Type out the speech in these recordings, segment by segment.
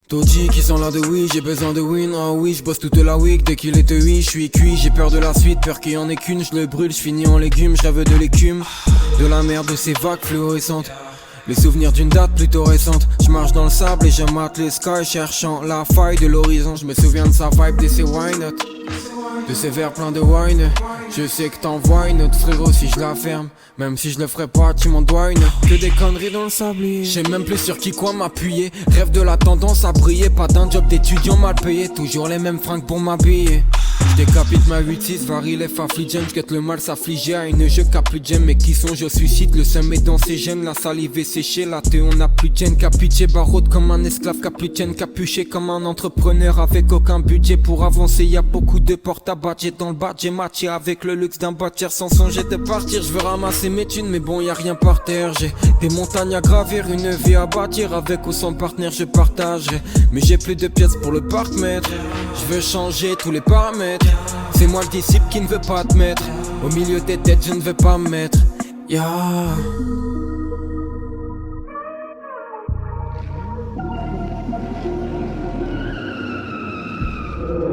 Taudis qui sont là de oui, j'ai besoin de win, ah oui, je bosse toute la week, dès qu'il est 8, je suis cuit, j'ai peur de la suite, peur qu'il y en ait qu'une, je le brûle, je finis en légumes, je rêve de l'écume, de la merde de ces vagues fluorescentes, les souvenirs d'une date plutôt récente, je marche dans le sable et je mate les skies, cherchant la faille de l'horizon, je me souviens de sa vibe, de ses why not, de ces verres pleins de wine. Je sais que t'envoies une autre frérot si je la ferme. Même si je le ferais pas, tu m'en dois une. Que des conneries dans le sablier. J'sais même plus sur qui quoi m'appuyer. Rêve de la tendance à briller. Pas d'un job d'étudiant mal payé. Toujours les mêmes fringues pour m'habiller. J'décapite ma 8-6, varie les affligènes. J'guette le mal s'affliger à une jeu qu'a plus de gemme. Mais qui songe au suicide, le seum est dans ses gènes. La salive est séchée, la thé on a plus de gêne. Capiché barode comme un esclave capitaine. Capuché comme un entrepreneur avec aucun budget pour avancer. Y'a beaucoup de portes à battre. J'ai dans le bas, j'ai matché avec le luxe d'un bâtir sans songer de partir. Je veux ramasser mes thunes mais bon y'a rien par terre. J'ai des montagnes à gravir, une vie à bâtir. Avec ou sans partenaire je partagerai. Mais j'ai plus de pièces pour le parc-mètre. Je veux changer tous les paramètres. C'est moi le disciple qui ne veut pas te mettre. Au milieu des têtes je ne veux pas me mettre.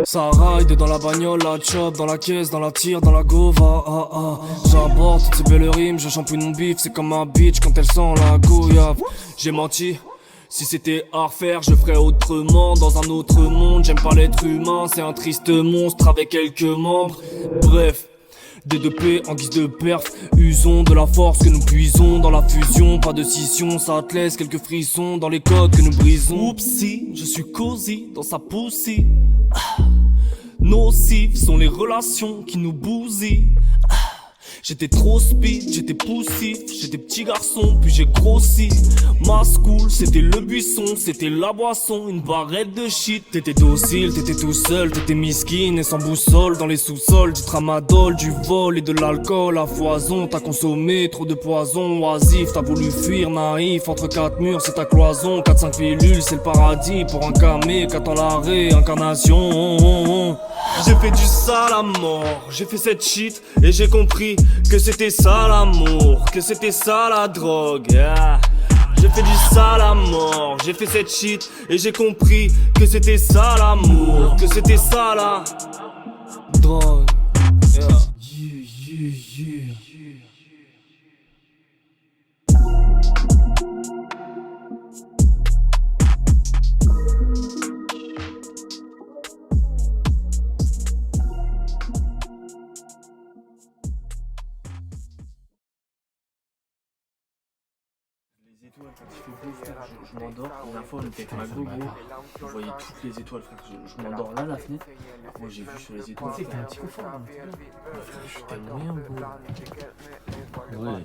Ça ride dans la bagnole, la chop, dans la caisse, dans la tire, dans la gova, J'aborde toutes ces belles rimes, je shampouine mon bif, c'est comme ma bitch quand elle sent la gouillave. J'ai menti, si c'était à refaire, je ferais autrement, dans un autre monde. J'aime pas l'être humain, c'est un triste monstre avec quelques membres. Bref, D2P en guise de perf, usons de la force que nous puisons dans la fusion. Pas de scission, ça te laisse quelques frissons dans les codes que nous brisons. Oupsie, je suis cosy dans sa poussie. Nocives sont les relations qui nous bousillent. J'étais trop speed, j'étais poussif, j'étais petit garçon, puis j'ai grossi. Ma school, c'était le buisson, c'était la boisson, une barrette de shit. T'étais docile, t'étais tout seul, t'étais miskin et sans boussole. Dans les sous-sols, du tramadol, du vol et de l'alcool à foison. T'as consommé trop de poison, oisif, t'as voulu fuir, naïf. Entre quatre murs, c'est ta cloison, 4-5 pilules, c'est le paradis. Pour un camé, qu'attend la réincarnation. J'ai fait du sale à mort, j'ai fait cette shit et j'ai compris que c'était ça l'amour, que c'était ça la drogue. J'ai fait du sale à mort, j'ai fait cette shit et j'ai compris que c'était ça l'amour, que c'était ça la drogue. Les étoiles, quand il fait beau, frère, je m'endors. La dernière fois, on était avec ma gogo, on voyait toutes les étoiles, frère. Je m'endors là, la fenêtre. Moi, j'ai vu sur les étoiles. Tu sais que t'as un petit confort. Ouais, frère, je suis tellement bien, beau. Ouais.